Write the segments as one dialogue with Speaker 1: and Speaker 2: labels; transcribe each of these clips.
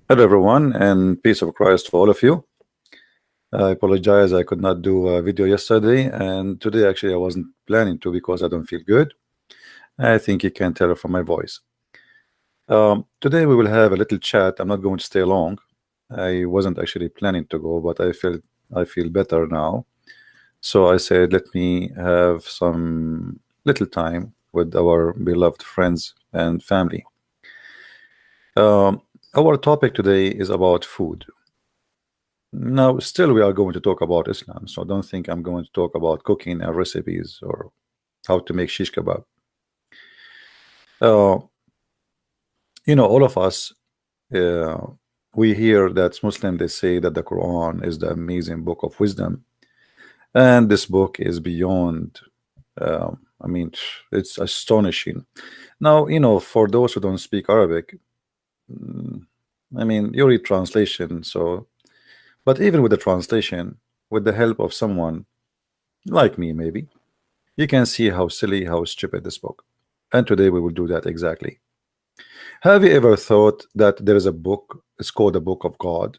Speaker 1: Hello, everyone, and peace of Christ for all of you. I apologize, I could not do a video yesterday, and today actually I wasn't planning to because I don't feel good. I think you can tell from my voice. Today we will have a little chat. I'm not going to stay long. I wasn't actually planning to go, but I feel better now. So I said, let me have some little time with our beloved friends and family. Our topic today is about food. Now, still, we are going to talk about Islam, so don't think I'm going to talk about cooking and recipes or how to make shish kebab. Uh, all of us, uh, we hear that Muslim they say that the Quran is the amazing book of wisdom, and this book is beyond. I mean, it's astonishing. Now, for those who don't speak Arabic, I mean, you read translation, so. But even with the translation, with the help of someone like me, maybe, you can see how silly, how stupid this book. And today we will do that exactly. Have you ever thought that there is a book, it's called the Book of God,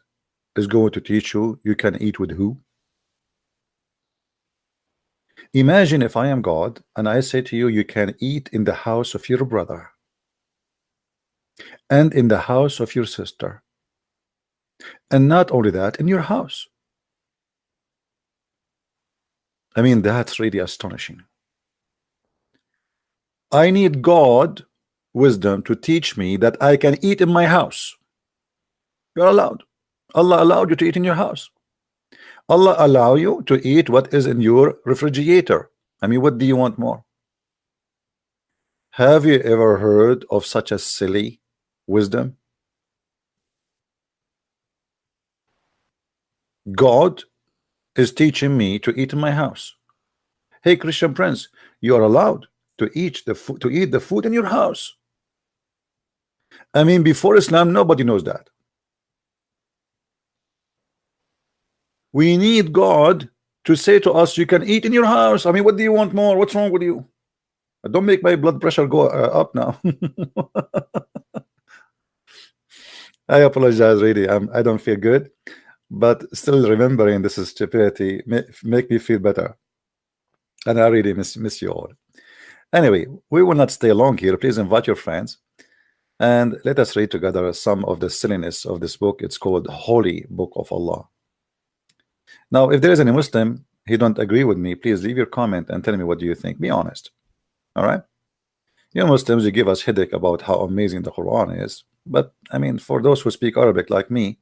Speaker 1: is going to teach you can eat with who? Imagine if I am God and I say to you, you can eat in the house of your brother and in the house of your sister. And not only that, in your house. I mean, that's really astonishing. I need God wisdom to teach me that I can eat in my house. You're allowed. Allah allowed you to eat in your house. Allah allow you to eat what is in your refrigerator. I mean, what do you want more? Have you ever heard of such a silly wisdom? God is teaching me to eat in my house. Hey, Christian Prince, you are allowed to eat the food in your house. I mean, before Islam, nobody knows that. We need God to say to us, you can eat in your house. I mean, what do you want more? What's wrong with you? Don't make my blood pressure go up now. I apologize, really. I don't feel good, but still remembering this is stupidity make me feel better. And I really miss you all. Anyway, we will not stay long here. Please invite your friends and let us read together some of the silliness of this book. It's called Holy Book of Allah. Now, if there is any Muslim he don't agree with me, please leave your comment and tell me what do you think. Be honest. All right. You Muslims, you give us headache about how amazing the Quran is, but I mean, for those who speak Arabic like me,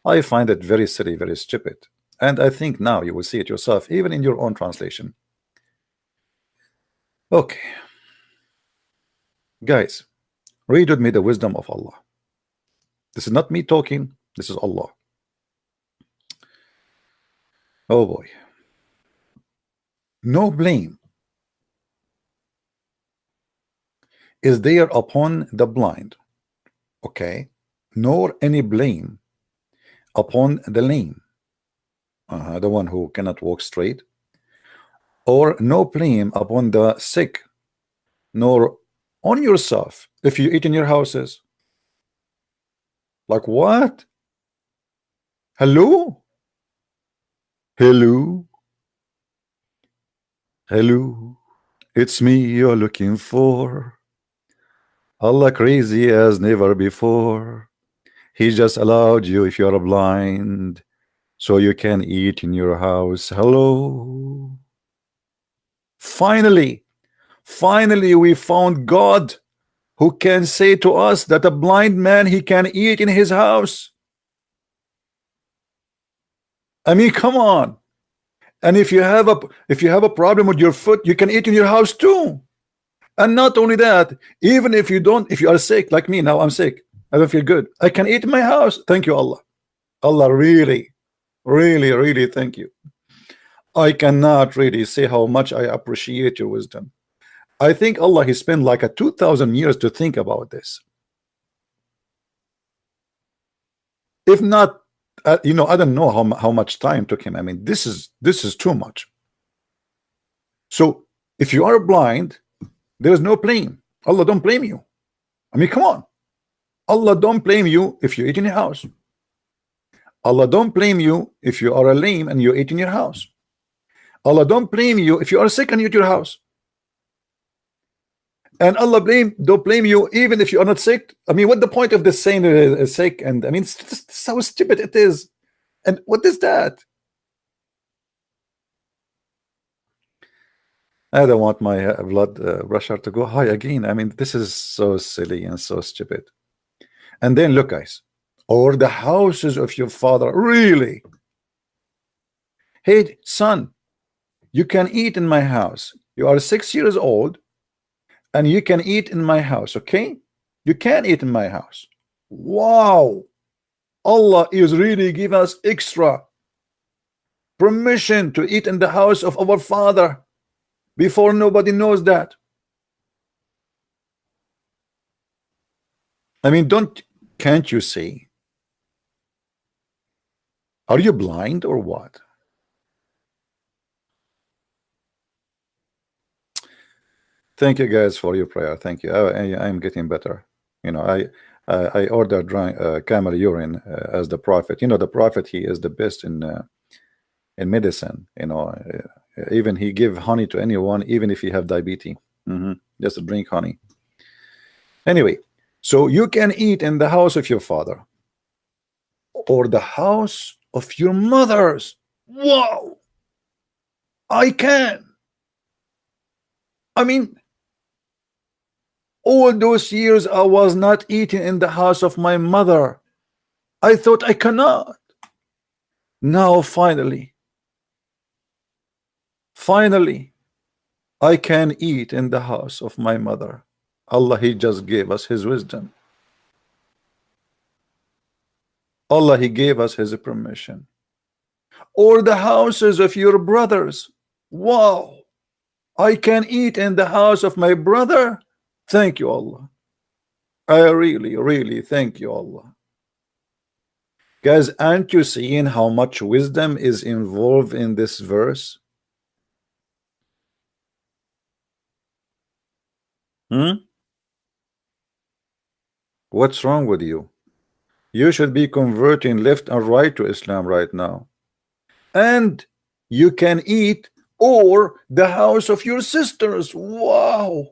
Speaker 1: I find it very silly, very stupid. And I think now you will see it yourself, even in your own translation. Okay, guys, read with me the wisdom of Allah. This is not me talking, this is Allah. Oh boy. No blame is there upon the blind, okay, nor any blame upon the lame, the one who cannot walk straight, or no blame upon the sick, nor on yourself if you eat in your houses. Like what? Hello? Hello? Hello? It's me you're looking for. Allah crazy as never before. He just allowed you if you're blind so you can eat in your house. Hello? Finally we found God who can say to us that a blind man he can eat in his house. I mean, come on. And if you have a problem with your foot, you can eat in your house too. And not only that, even if you are sick like me now, I'm sick, I don't feel good, I can eat in my house. Thank you, Allah. Allah, really thank you. I cannot really say how much I appreciate your wisdom. I think Allah, he spent like 2,000 years to think about this. If not, I don't know how much time took him. I mean, this is too much. So if you are blind, there is no blame. Allah don't blame you. I mean, come on. Allah don't blame you if you eat in your house. Allah don't blame you if you are a lame and you eat in your house. Allah don't blame you if you are sick and you eat your house. And Allah don't blame you even if you are not sick. I mean, what the point of this saying sick? And I mean, it's just how stupid it is. And what is that? I don't want my blood pressure to go high again. I mean, this is so silly and so stupid. And then look, guys, or the houses of your father. Really? Hey, son, you can eat in my house. You are 6 years old and you can eat in my house. Okay, you can eat in my house. Wow, Allah is really giving us extra permission to eat in the house of our father before nobody knows that. I mean, can't you see? Are you blind or what? Thank you guys for your prayer. Thank you. I'm getting better. You know, I ordered camel urine as the prophet. You know, the prophet, he is the best in medicine. You know, even he give honey to anyone, even if you have diabetes. Just drink honey. Anyway, so you can eat in the house of your father or the house of your mothers. Wow, I can. I mean, all those years I was not eating in the house of my mother. I thought I cannot. Now finally, I can eat in the house of my mother. Allah, he just gave us his wisdom. Allah, he gave us his permission. Or the houses of your brothers. Wow, I can eat in the house of my brother. Thank you, Allah. I really thank you, Allah. Guys, aren't you seeing how much wisdom is involved in this verse? What's wrong with you? You should be converting left and right to Islam right now. And you can eat or the house of your sisters. Wow,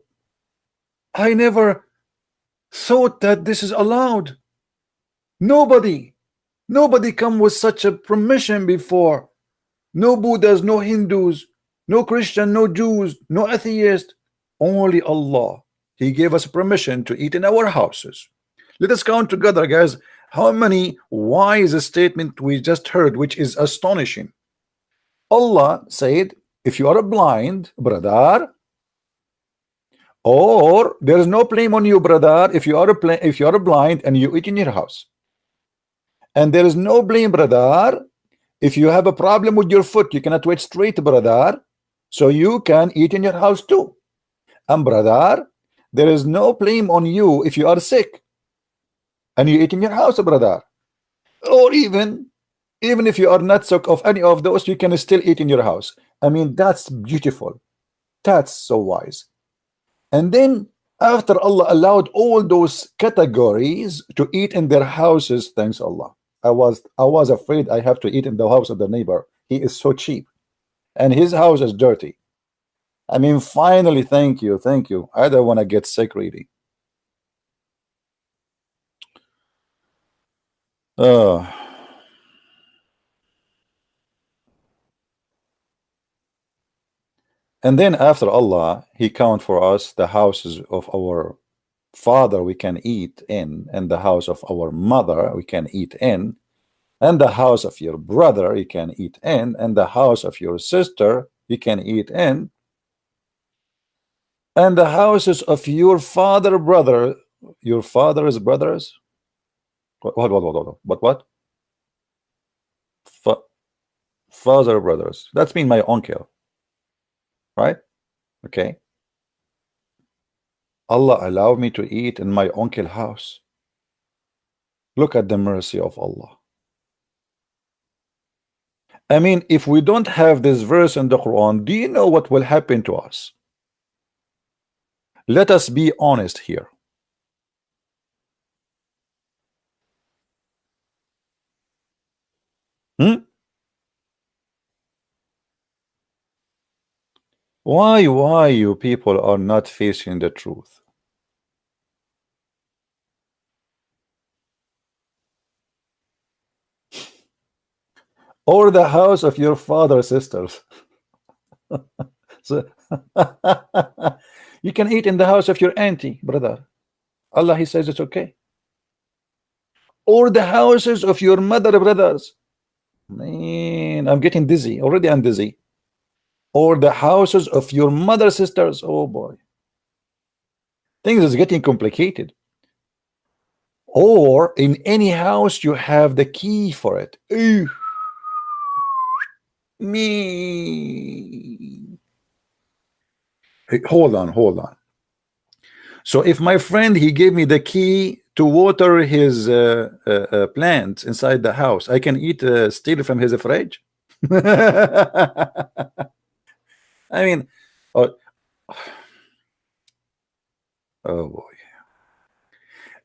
Speaker 1: I never thought that this is allowed. Nobody come with such a permission before. No Buddhas, no Hindus, no Christian, no Jews, no atheist. Only Allah. He gave us permission to eat in our houses. Let us count together, guys, how many wise statement we just heard, which is astonishing. Allah said, if you are blind, brother, or there is no blame on you, brother, if you are blind and you eat in your house. And there is no blame, brother, if you have a problem with your foot, you cannot wait straight, brother, so you can eat in your house too. And brother, there is no blame on you if you are sick and you eat in your house, brother. Or even if you are not sick of any of those, you can still eat in your house. I mean, that's beautiful. That's so wise. And then after Allah allowed all those categories to eat in their houses, thanks Allah. I was afraid I have to eat in the house of the neighbor. He is so cheap and his house is dirty. I mean, finally, thank you. I don't want to get sick really. And then after Allah, he count for us the houses of our father we can eat in, and the house of our mother we can eat in, and the house of your brother you can eat in, and the house of your sister you can eat in, and the houses of your father's brothers. What? Father brothers. That's mean my uncle, right? Okay. Allah allowed me to eat in my uncle's house. Look at the mercy of Allah. I mean, if we don't have this verse in the Quran, do you know what will happen to us? Let us be honest here. Hmm? Why you people are not facing the truth? Or the house of your father, sisters. So you can eat in the house of your auntie, brother. Allah, He says it's okay. Or the houses of your mother, brothers. Man, I'm getting dizzy. Already I'm dizzy. Or the houses of your mother, sisters. Oh boy. Things is getting complicated. Or in any house you have the key for it. Ooh, me. Hey, hold on. So if my friend he gave me the key to water his plants inside the house, I can eat steal from his fridge. I mean, oh, oh boy.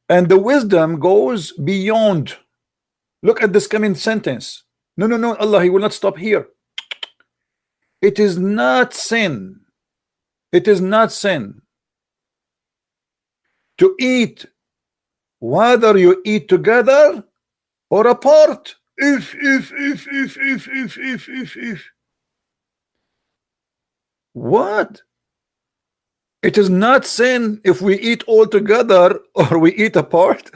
Speaker 1: And the wisdom goes beyond. Look at this coming sentence. No, no, no, Allah, He will not stop here. It is not sin. It is not sin to eat, whether you eat together or apart. If. What? It is not sin if we eat all together or we eat apart.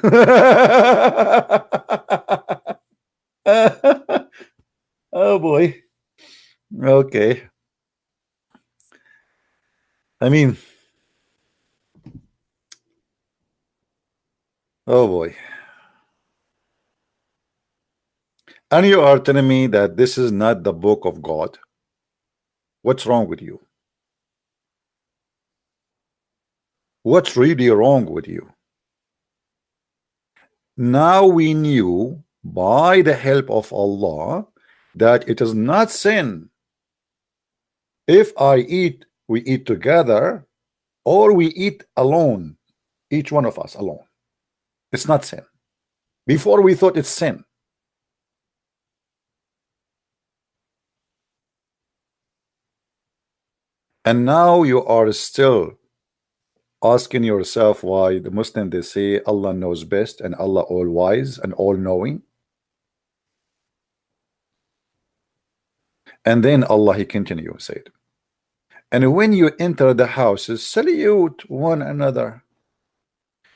Speaker 1: Oh boy. Okay. I mean, oh boy. And you are telling me that this is not the book of God. What's wrong with you? What's really wrong with you? Now we knew by the help of Allah that it is not sin if we eat together or we eat alone, each one of us alone. It's not sin. Before we thought it's sin. And now you are still asking yourself why the Muslim they say Allah knows best and Allah all wise and all knowing. And then Allah He continue said, and when you enter the houses, salute one another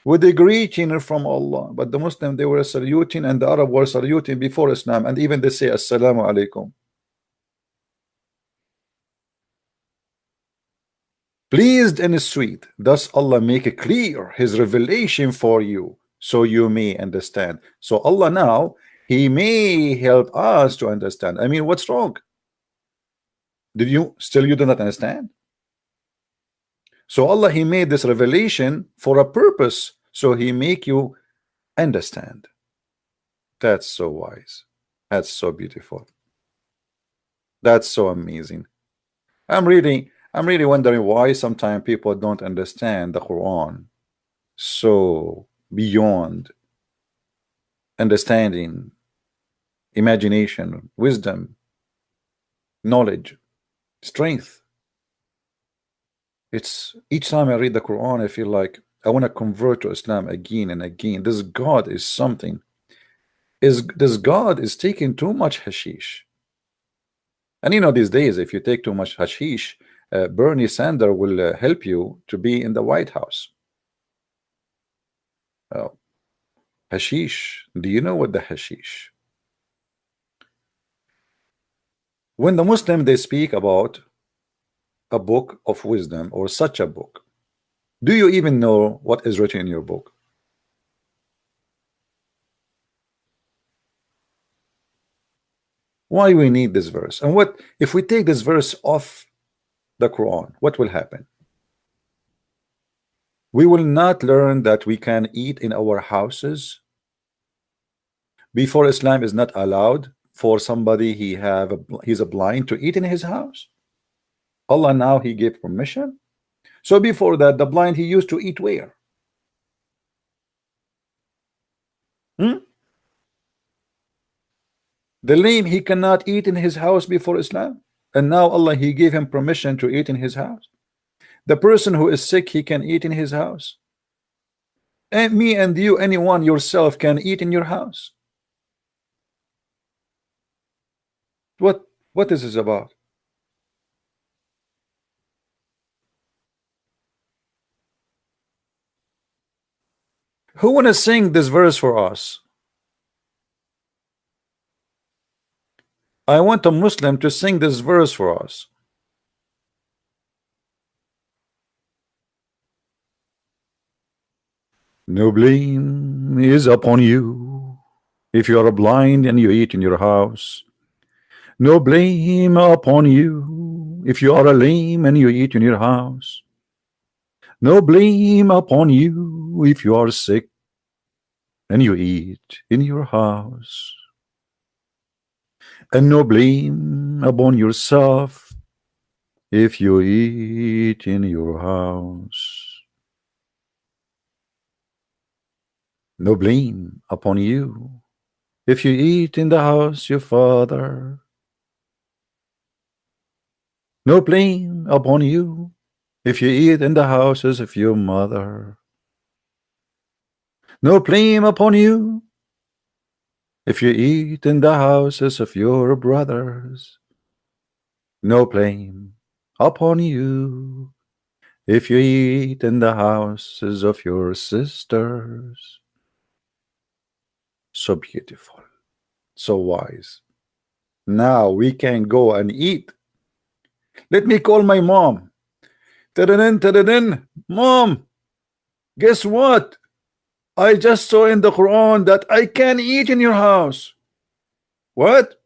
Speaker 1: with a greeting from Allah. But the Muslim they were saluting and the Arab were saluting before Islam, and even they say Assalamu alaikum. Pleased and sweet, thus Allah make it clear His revelation for you, so you may understand. So Allah now He may help us to understand. I mean, what's wrong? Did you do not understand? So Allah He made this revelation for a purpose, so He make you understand. That's so wise. That's so beautiful. That's so amazing. I'm really wondering why sometimes people don't understand the Quran so beyond understanding, imagination, wisdom, knowledge, strength. It's each time I read the Quran, I feel like I want to convert to Islam again and again. This God is something. This God is taking too much hashish. And you know, these days, if you take too much hashish, Bernie Sanders will help you to be in the White House. Hashish. Do you know what the hashish? When the Muslim they speak about a book of wisdom or such a book, do you even know what is written in your book? Why we need this verse? And what if we take this verse off the Quran? What will happen? We will not learn that we can eat in our houses. Before Islam is not allowed for somebody he's a blind to eat in his house. Allah now He gave permission. So before that, the blind he used to eat where? The lame, he cannot eat in his house before Islam, and now Allah, he gave him permission to eat in his house. The person who is sick, he can eat in his house. And me and you, anyone, yourself, can eat in your house. What is this about? Who wanna sing this verse for us? I want a Muslim to sing this verse for us. No blame is upon you if you are blind and you eat in your house. No blame upon you if you are a lame and you eat in your house. No blame upon you if you are sick and you eat in your house. And no blame upon yourself if you eat in your house. No blame upon you if you eat in the house your father. No blame upon you if you eat in the houses of your mother. No blame upon you if you eat in the houses of your brothers. No blame upon you if you eat in the houses of your sisters. So beautiful, so wise. Now we can go and eat. Let me call my mom. Ta-da-din, ta-da-din. Mom, guess what? I just saw in the Quran that I can eat in your house. What?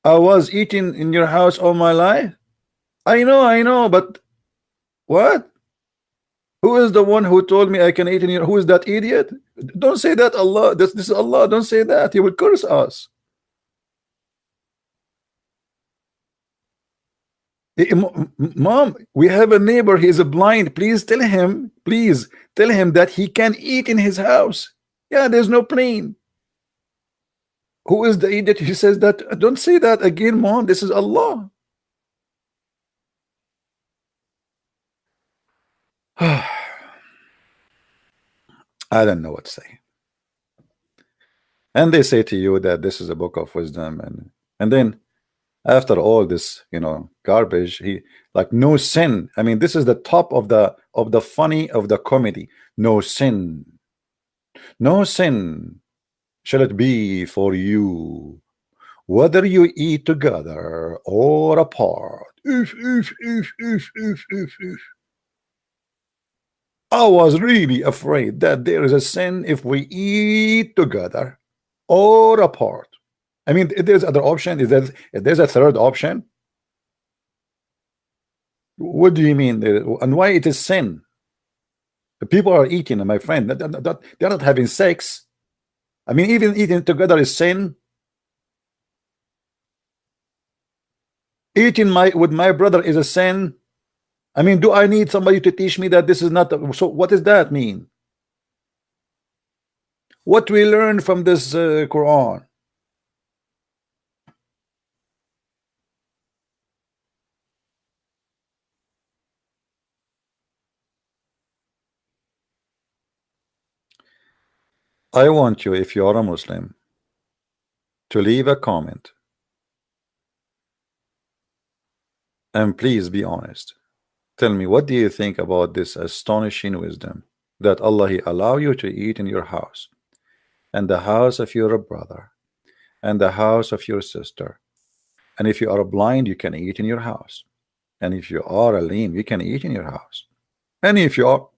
Speaker 1: I was eating in your house all my life? I know, but what? Who is the one who told me I can eat in your? Who is that idiot? Don't say that, Allah. This is Allah. Don't say that. He will curse us. Mom, we have a neighbor. He is a blind. Please tell him. Please tell him that he can eat in his house. Yeah, there's no plane. Who is the idiot who says that? Don't say that again, Mom. This is Allah. I don't know what to say. And they say to you that this is a book of wisdom, and then after all this, garbage, he like no sin. I mean, this is the top of the funny of the comedy. No sin, no sin shall it be for you, whether you eat together or apart. I was really afraid that there is a sin if we eat together or apart. I mean, if there's other option, if there's a third option, what do you mean? And why it is sin? The people are eating, my friend. They're not having sex. I mean, even eating together is sin. Eating with my brother is a sin. I mean, do I need somebody to teach me that this is not? So what does that mean? What we learn from this Quran? I want you, if you are a Muslim, to leave a comment and please be honest. Tell me, what do you think about this astonishing wisdom that Allah He allow you to eat in your house and the house of your brother and the house of your sister, and if you are blind you can eat in your house, and if you are a lame you can eat in your house, and if you are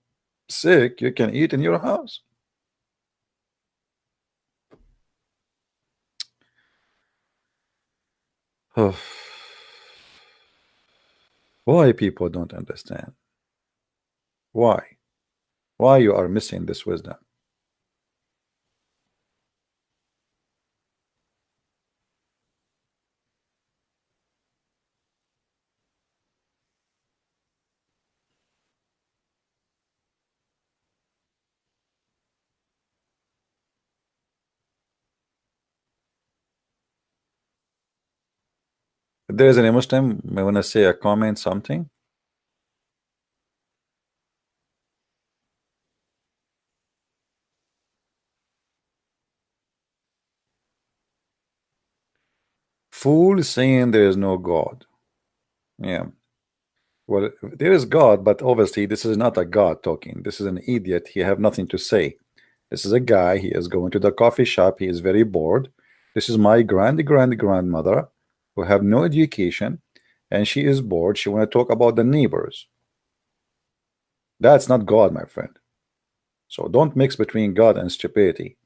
Speaker 1: sick you can eat in your house. Why people don't understand? Why you are missing this wisdom? If there is any Muslim, I want to say a comment, something. Fool saying there is no God. Yeah. Well, there is God, but obviously this is not a God talking. This is an idiot. He have nothing to say. This is a guy. He is going to the coffee shop. He is very bored. This is my grandmother who have no education, and she is bored. She want to talk about the neighbors. That's not God, my friend. So don't mix between God and stupidity.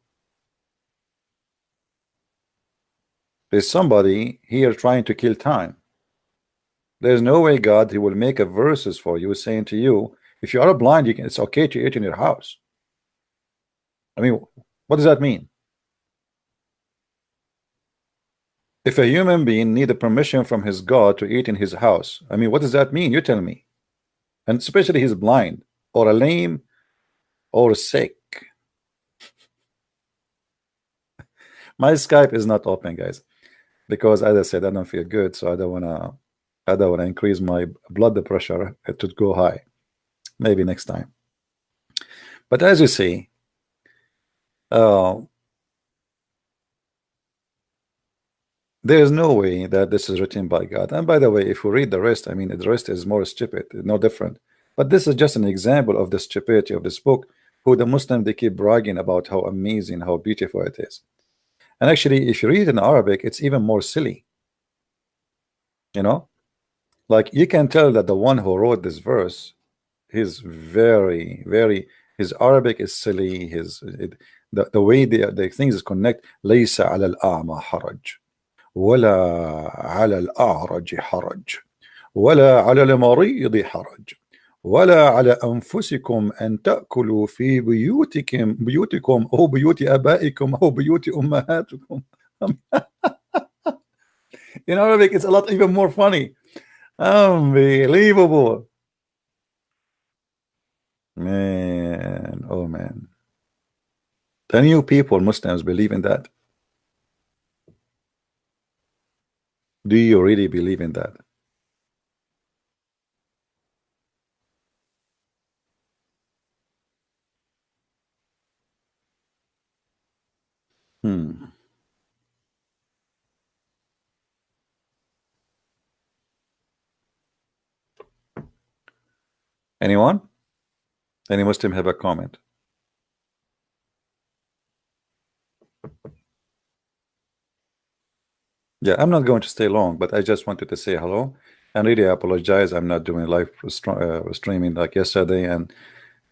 Speaker 1: There's somebody here trying to kill time. There's no way God he will make a verses for you saying to you, if you are blind, you can. It's okay to eat in your house. I mean, what does that mean? If a human being need a permission from his God to eat in his house, I mean, what does that mean? You tell me. And especially he's blind or a lame or sick. My Skype is not open, guys, because as I said, I don't feel good, so I don't wanna increase my blood pressure to go high. Maybe next time. But as you see, there is no way that this is written by God. And by the way, if we read the rest, I mean, the rest is more stupid, no different. But this is just an example of the stupidity of this book, who the Muslim, they keep bragging about how amazing, how beautiful it is. And actually, if you read it in Arabic, it's even more silly. You know, like you can tell that the one who wrote this verse, he's very, his Arabic is silly. The way the things connect. ليس على الأعمى حرج ولا على الأعرج حرج ولا على المريض حرج ولا على أنفسكم أن تأكلوا في بيوتكم أو بيوت آبائكم أو بيوت أمهاتكم. In Arabic, it's a lot even more funny. Unbelievable. Man, oh man. The new people, Muslims, believe in that. Do you really believe in that? Hmm. Anyone? Any Muslim have a comment? Yeah, I'm not going to stay long, but I just wanted to say hello and really apologize. I'm not doing live streaming like yesterday and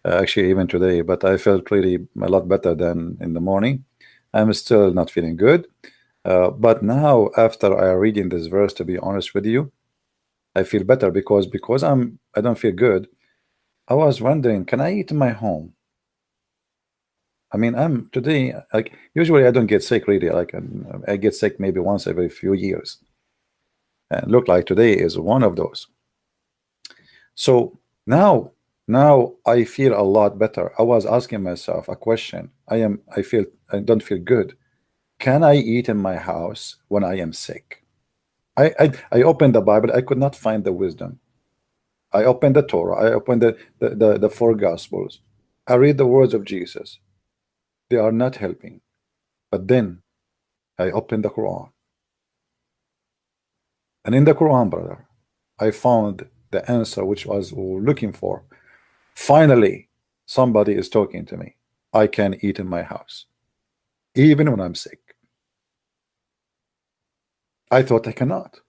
Speaker 1: actually even today, but I felt really a lot better than in the morning. I'm still not feeling good. But now, after I reading this verse, to be honest with you, I feel better because I don't feel good. I was wondering, can I eat in my home? I mean, I'm today, like usually I don't get sick really. Like I get sick maybe once every few years, and look like today is one of those. So now I feel a lot better. I was asking myself a question. I don't feel good. Can I eat in my house when I am sick? I opened the Bible. I could not find the wisdom. I opened the Torah. I opened the four Gospels. I read the words of Jesus. They are not helping. But then I opened the Quran. And in the Quran, brother, I found the answer which I was looking for. Finally, somebody is talking to me. I can eat in my house, even when I'm sick. I thought I cannot.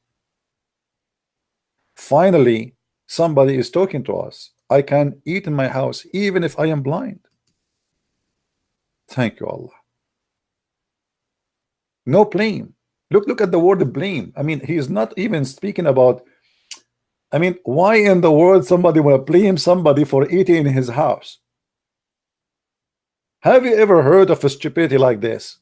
Speaker 1: Finally, somebody is talking to us. I can eat in my house, even if I am blind. Thank you, Allah. No blame. Look at the word blame. I mean, he is not even speaking about. I mean, why in the world somebody will blame somebody for eating in his house? Have you ever heard of a stupidity like this?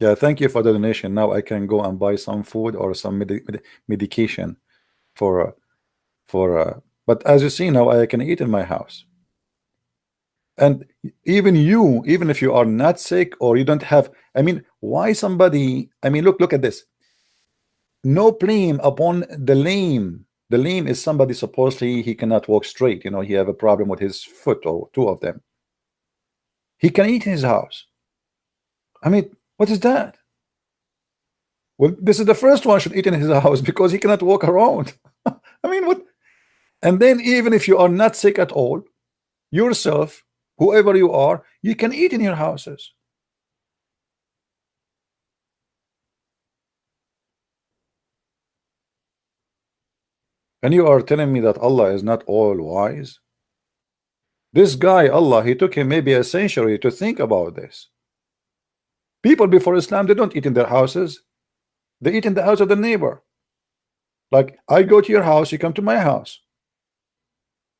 Speaker 1: Yeah, thank you for the donation. Now I can go and buy some food or some medication for but as you see now, I can eat in my house. And even if you are not sick or you don't have, I mean, why somebody, I mean, look at this. No blame upon the lame. The lame is somebody supposedly he cannot walk straight, you know, he have a problem with his foot or two of them. He can eat in his house. I mean, what is that? Well, this is the first one should eat in his house because he cannot walk around. I mean, what? And then even if you are not sick at all, yourself, whoever you are, you can eat in your houses. And you are telling me that Allah is not all wise? This guy, Allah, he took him maybe a century to think about this. People before Islam, they don't eat in their houses. They eat in the house of the neighbor. Like, I go to your house, you come to my house.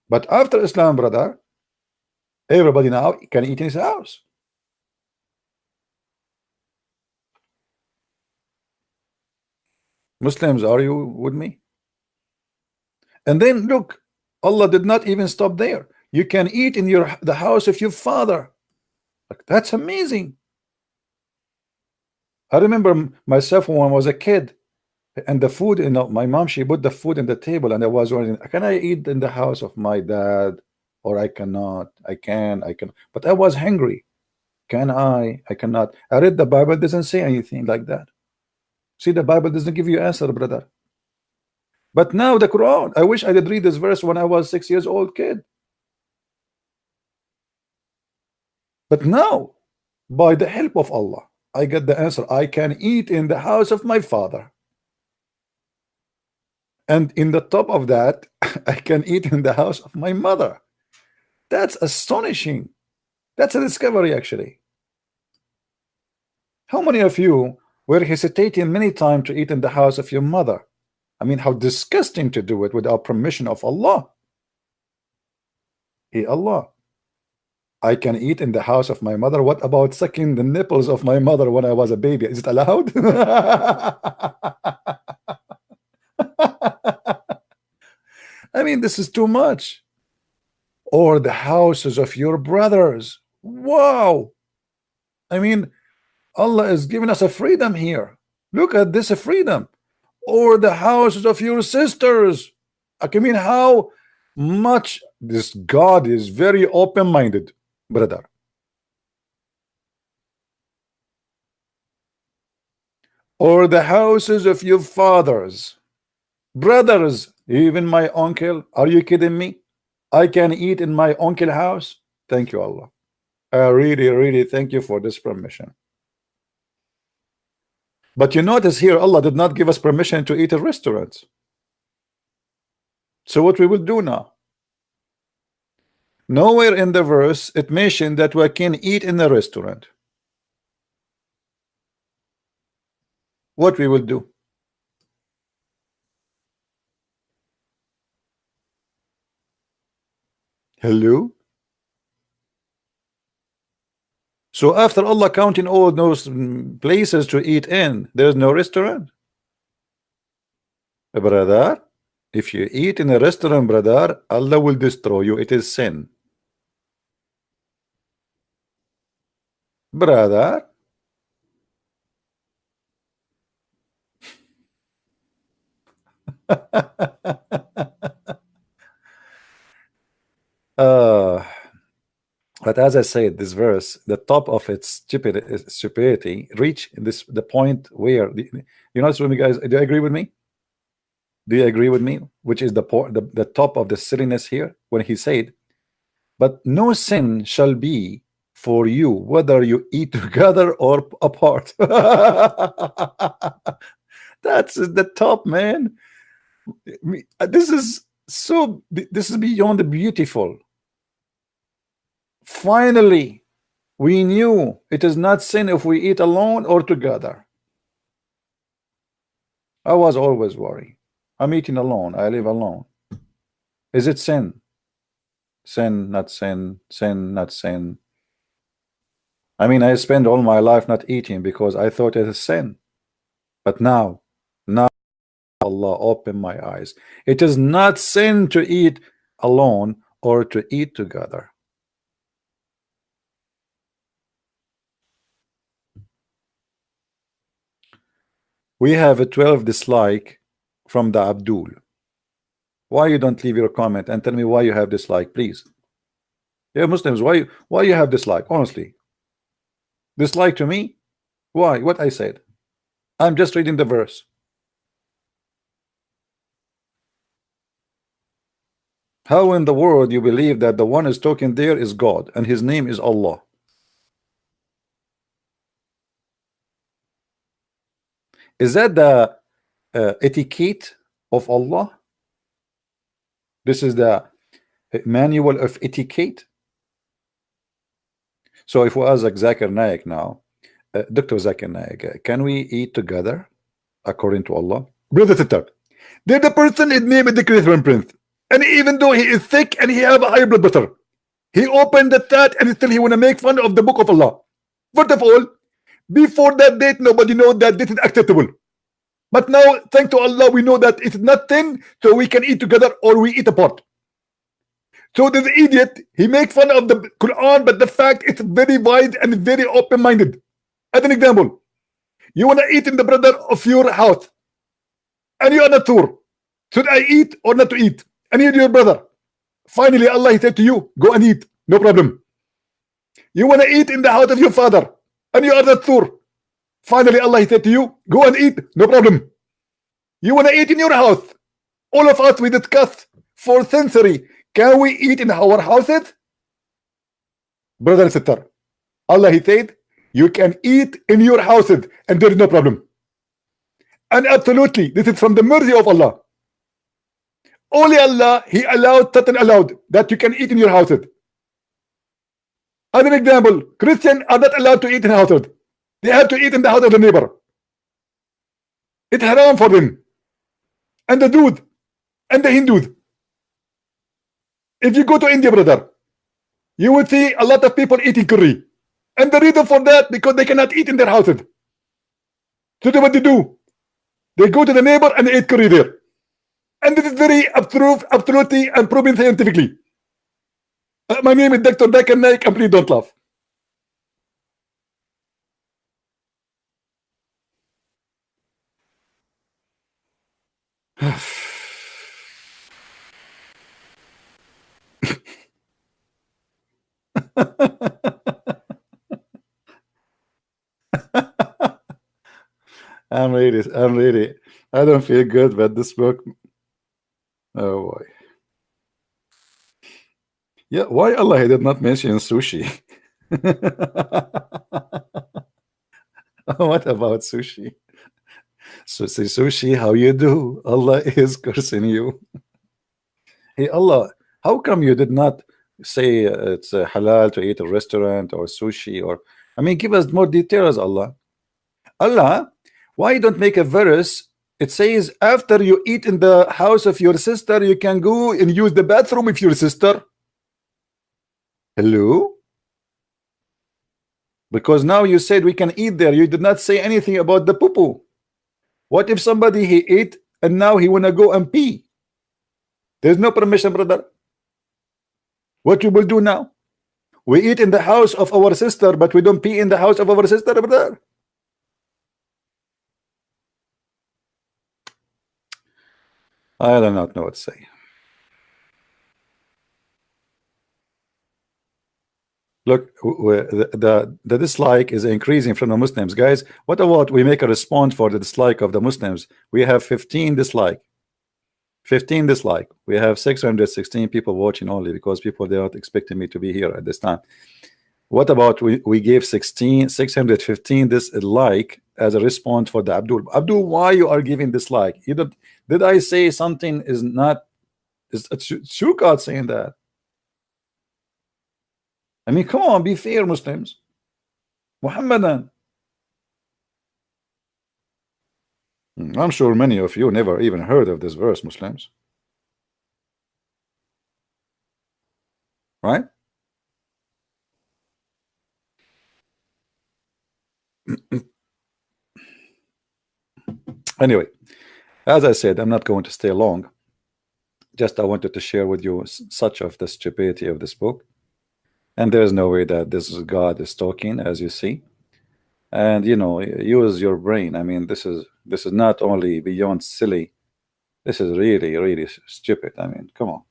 Speaker 1: But after Islam, brother, everybody now can eat in his house. Muslims, are you with me? And then look, Allah did not even stop there. You can eat in the house of your father. Like, that's amazing. I remember myself when I was a kid, and the food, you know, my mom, she put the food in the table, and I was wondering, can I eat in the house of my dad, or I cannot? I can, but I was hungry. Can I? I cannot. I read the Bible, doesn't say anything like that. See, the Bible doesn't give you answer, brother. But now the Quran, I wish I did read this verse when I was 6 years old kid. But now, by the help of Allah, I get the answer. I can eat in the house of my father. And in the top of that, I can eat in the house of my mother. That's astonishing. That's a discovery, actually. How many of you were hesitating many times to eat in the house of your mother? I mean, how disgusting to do it without permission of Allah. Hey, Allah, I can eat in the house of my mother. What about sucking the nipples of my mother when I was a baby? Is it allowed? I mean, this is too much. Or the houses of your brothers. Wow. I mean, Allah is giving us a freedom here. Look at this freedom. Or the houses of your sisters. I mean, how much this God is very open-minded, brother. Or the houses of your fathers, brothers, even my uncle. Are you kidding me? I can eat in my uncle house. Thank you, Allah. I really thank you for this permission. But you notice here, Allah did not give us permission to eat in restaurants. So what we will do now? Nowhere in the verse it mentioned that we can eat in a restaurant. What we will do? Hello? So after Allah counting all those places to eat in, there's no restaurant? Brother, if you eat in a restaurant, brother, Allah will destroy you. It is sin. Brother. But as I said, this verse, the top of its stupidity, reach this the point where you know, me guys, do you agree with me? Do you agree with me? Which is the top of the silliness here when he said, "But no sin shall be for you, whether you eat together or apart." That's the top, man. This is so. This is beyond beautiful. Finally, we knew it is not sin if we eat alone or together. I was always worried. I'm eating alone. I live alone. Is it sin? Sin, not sin. Sin, not sin. I mean, I spend all my life not eating because I thought it is sin. But now Allah opened my eyes. It is not sin to eat alone or to eat together. We have a 12 dislike from the Abdul. Why you don't leave your comment and tell me why you have dislike, please? Yeah, Muslims, why you have dislike? Honestly, dislike to me? Why? What I said? I'm just reading the verse. How in the world you believe that the one is talking there is God and his name is Allah? Is that the etiquette of Allah? This is the manual of etiquette. So if we ask Zakir Naik now, Dr. Zakir Naik, can we eat together according to Allah? Brother sister, there's the person his name is the Christian Prince, and even though he is sick and he have a high blood pressure, he opened the chat and still he want to make fun of the book of Allah. First of all, before that date, nobody know that this is acceptable. But now, thanks to Allah, we know that it's nothing, so we can eat together or we eat apart. So this idiot, he makes fun of the Quran, but the fact it's very wide and very open-minded. As an example, you want to eat in the brother of your house, and you are not sure. Should I eat or not to eat? And you're your brother. Finally, Allah, he said to you, go and eat, no problem. You want to eat in the house of your father, and you are not sure. Finally, Allah, he said to you, go and eat, no problem. You want to eat in your house. All of us, we discussed for century. Can we eat in our houses? Brother and sister, Allah, he said, you can eat in your houses, and there is no problem. And absolutely, this is from the mercy of Allah. Only Allah, he allowed certain allowed that you can eat in your houses. As an example, Christians are not allowed to eat in houses. They have to eat in the house of the neighbor. It's haram for them. And the Jews and the Hindus. If you go to India, brother, you will see a lot of people eating curry. And the reason for that, because they cannot eat in their houses. So what they do? They go to the neighbor and they eat curry there. And this is very absolutely and proven scientifically. My name is Dr. Zakir Naik, and please don't laugh. I'm ready. I don't feel good, but this book. Oh boy. Yeah, why Allah did not mention sushi? What about sushi? So say sushi, how you do? Allah is cursing you. Hey Allah, how come you did not say it's halal to eat a restaurant or sushi? Or I mean, give us more details, Allah. Allah, why don't make a verse? It says after you eat in the house of your sister, you can go and use the bathroom with your sister. Hello? Because now you said we can eat there. You did not say anything about the poo-poo. What if somebody he ate and now he wanna go and pee? There's no permission, brother. What you will do now? We eat in the house of our sister, but we don't pee in the house of our sister, brother. I do not know what to say. Look, the dislike is increasing from the Muslims, guys. What about we make a response for the dislike of the Muslims? We have 15 dislike. 15 dislike. We have 616 people watching only because people they are not expecting me to be here at this time. What about we gave 615 dislike as a response for the Abdul? Abdul, why you are giving dislike? You don't. Did I say something is not? Is Shukat saying that? I mean, come on, be fair, Muslims. Muhammadan. I'm sure many of you never even heard of this verse, Muslims. Right? Anyway, as I said, I'm not going to stay long. Just I wanted to share with you such of the stupidity of this book. And there's no way that this God is talking, as you see. and you know, use your brain. I mean, this is not only beyond silly. This is really, really stupid. I mean, come on.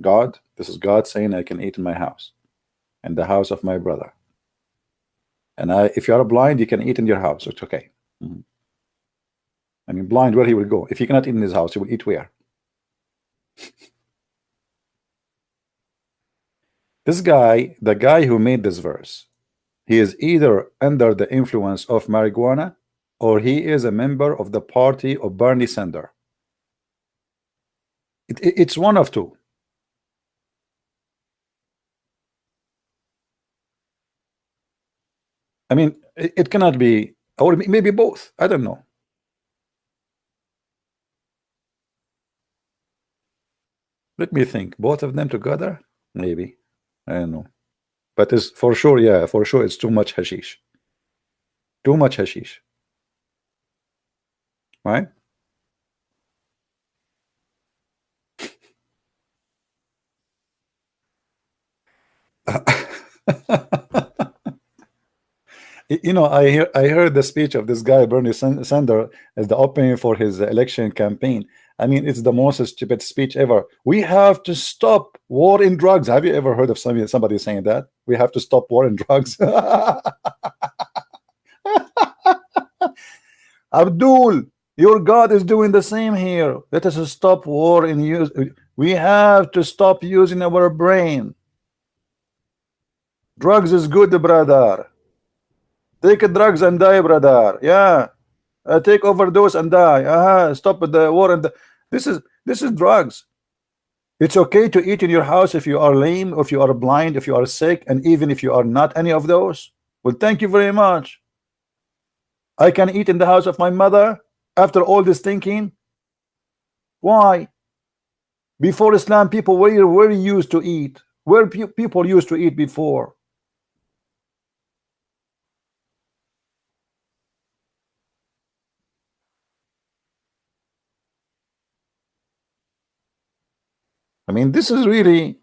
Speaker 1: God, this is God saying I can eat in my house, in the house of my brother. And if you are blind, you can eat in your house. It's okay. Mhm. I mean, blind, where he will go? If he cannot eat in his house, he will eat where? This guy, the guy who made this verse, he is either under the influence of marijuana or he is a member of the party of Bernie Sanders. It's one of two. I mean, it cannot be, or maybe both. I don't know. Let me think. Both of them together? Maybe. I don't know. But it's for sure, yeah, for sure, it's too much hashish. Too much hashish. Right? You know, I heard the speech of this guy Bernie Sanders as the opening for his election campaign. I mean, it's the most stupid speech ever. We have to stop war in drugs. Have you ever heard of somebody saying that? We have to stop war in drugs. Abdul, your God is doing the same here. Let us stop war in use. We have to stop using our brain. Drugs is good, brother. Take drugs and die, brother. Yeah. Take overdose and die. Stop the war and this is drugs. It's okay to eat in your house if you are lame, or if you are blind, if you are sick, and even if you are not any of those. Well, thank you very much. I can eat in the house of my mother after all this thinking. Why? Before Islam, people were used to eat. Where people used to eat before? I mean, this is really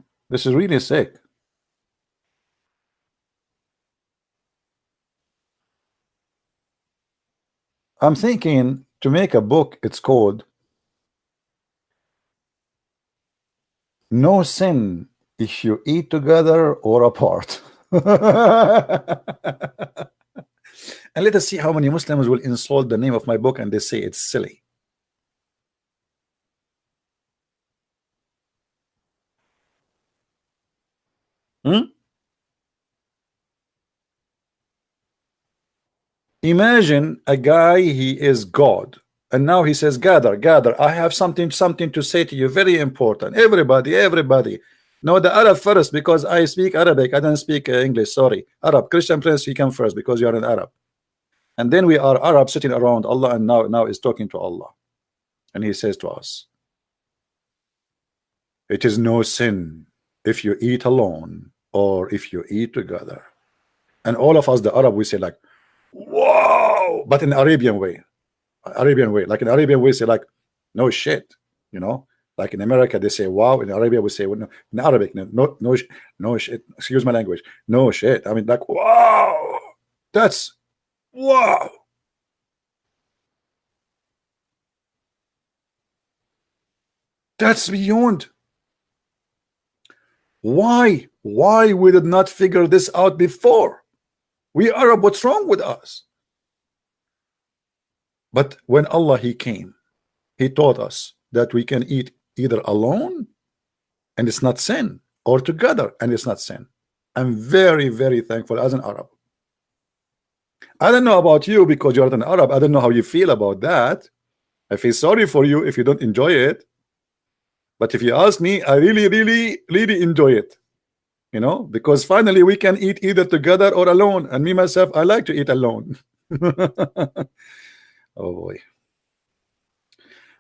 Speaker 1: sick. I'm thinking to make a book. It's called No Sin If You Eat Together or Apart. And let us see how many Muslims will insult the name of my book and they say it's silly. Hmm? Imagine a guy, he is God, and now he says, gather, gather, I have something to say to you, very important. Everybody. No, the Arab first, because I speak Arabic. I don't speak English, sorry. Arab. Christian Prince, you come first because you are an Arab. And then we are Arab sitting around Allah, and now is talking to Allah. And he says to us, it is no sin if you eat alone or if you eat together. And all of us, the Arab, we say like, whoa, but in Arabian way. Like in Arabian we say like, no shit, you know. Like in America they say wow. In Arabia we say, well, no, in Arabic, no shit. Excuse my language. No shit. I mean, like, wow, that's wow. That's beyond. Why we did not figure this out before? We Arab, what's wrong with us? But when Allah he came, he taught us that we can eat either alone and it's not sin, or together and it's not sin. I'm very, very thankful as an Arab. I don't know about you because you're not an Arab. I don't know how you feel about that. I feel sorry for you if you don't enjoy it. But if you ask me, I really, really, really enjoy it. You know, because finally we can eat either together or alone. And me, myself, I like to eat alone. Oh boy.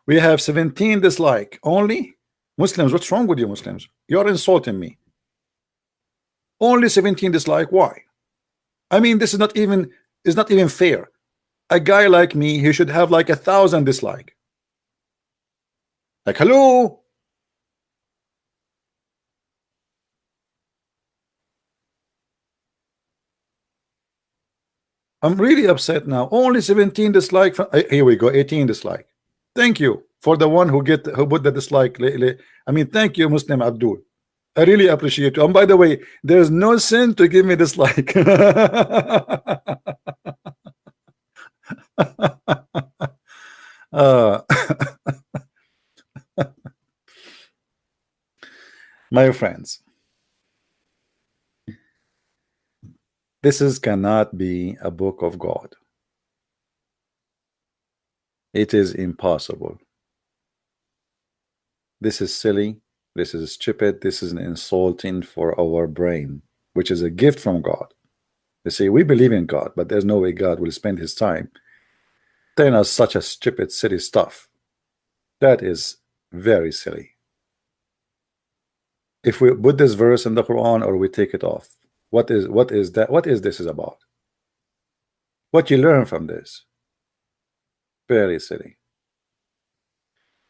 Speaker 1: We have 17 dislike only. Muslims, what's wrong with you Muslims? You're insulting me. Only 17 dislike. Why? I mean, this is not even fair. A guy like me, he should have like 1,000 dislike. Like, hello. I'm really upset now. Only 17 dislike. Here we go. 18 dislike. Thank you for the one who put the dislike. I mean, thank you, Muslim Abdul. I really appreciate you. And by the way, there's no sin to give me dislike. My friends, this cannot be a book of God. It is impossible. This is silly. This is stupid. This is insulting for our brain, which is a gift from God. You see, we believe in God, but there's no way God will spend his time telling us such a stupid, silly stuff. That is very silly. If we put this verse in the Quran or we take it off, what is that? What is this about? What you learn from this? Very silly.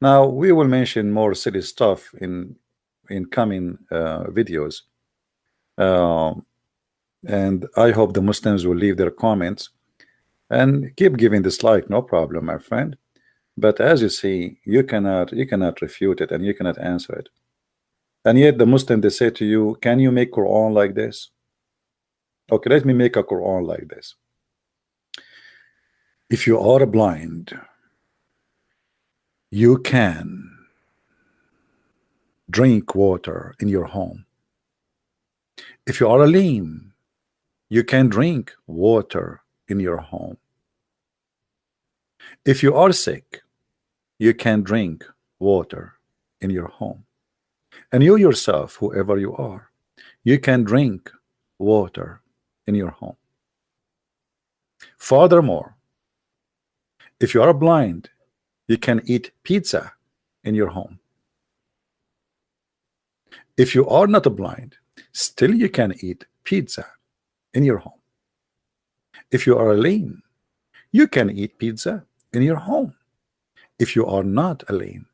Speaker 1: Now we will mention more silly stuff in coming videos, and I hope the Muslims will leave their comments and keep giving dislike, no problem, my friend. But as you see, you cannot refute it and you cannot answer it. And yet the Muslim, they say to you, can you make Quran like this? Okay, let me make a Quran like this. If you are blind, you can drink water in your home. If you are lame, you can drink water in your home. If you are sick, you can drink water in your home. And you yourself, whoever you are, you can drink water in your home. Furthermore, if you are blind, you can eat pizza in your home. If you are not blind, still you can eat pizza in your home. If you are lame, you can eat pizza in your home. If you are not lame,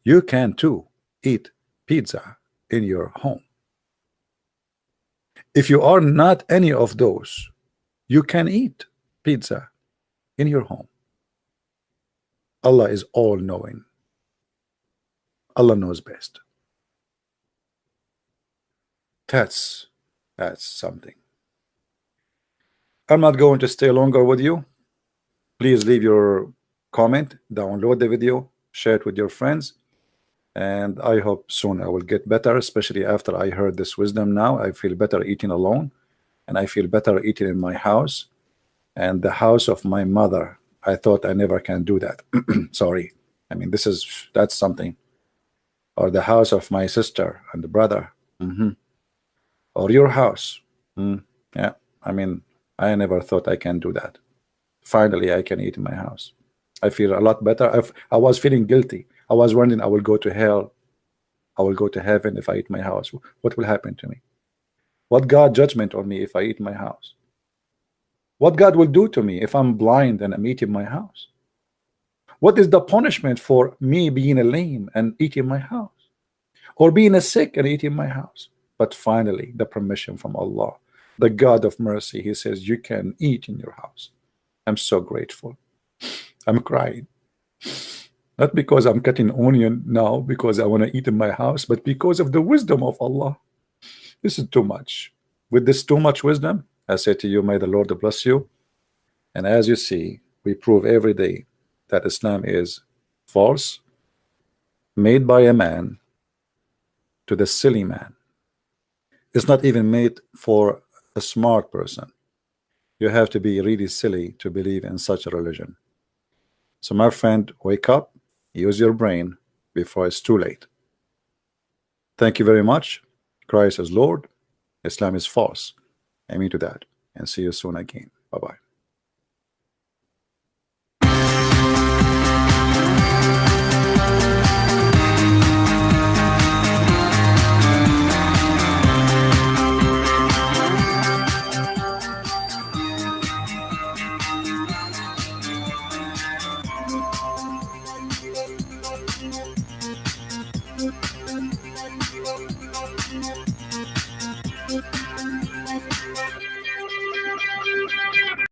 Speaker 1: you can too eat pizza in your home. If you are not any of those, you can eat pizza in your home. Allah is all-knowing. Allah knows best. That's something. I'm not going to stay longer with you. Please leave your comment, download the video, share it with your friends, and I hope soon I will get better, especially after I heard this wisdom. Now I feel better eating alone, and I feel better eating in my house and the house of my mother. I thought I never can do that. Sorry. I mean, that's something. Or the house of my sister and the brother. Or your house. Yeah. I mean, I never thought I can do that. Finally, I can eat in my house. I feel a lot better. I was feeling guilty. I was wondering, I will go to hell. I will go to heaven if I eat my house. What will happen to me? What God judgment on me if I eat my house? What God will do to me if I'm blind and I'm eating my house? What is the punishment for me being a lame and eating my house? Or being a sick and eating my house? But finally, the permission from Allah, the God of mercy, He says, you can eat in your house. I'm so grateful. I'm crying. Not because I'm cutting onion now because I want to eat in my house, but because of the wisdom of Allah. This is too much. With this too much wisdom, I say to you, may the Lord bless you. And as you see, we prove every day that Islam is false, made by a man to the silly man. It's not even made for a smart person. You have to be really silly to believe in such a religion. So my friend, wake up, use your brain before it's too late. Thank you very much. Christ is Lord. Islam is false. Amen to that. And see you soon again. Bye-bye.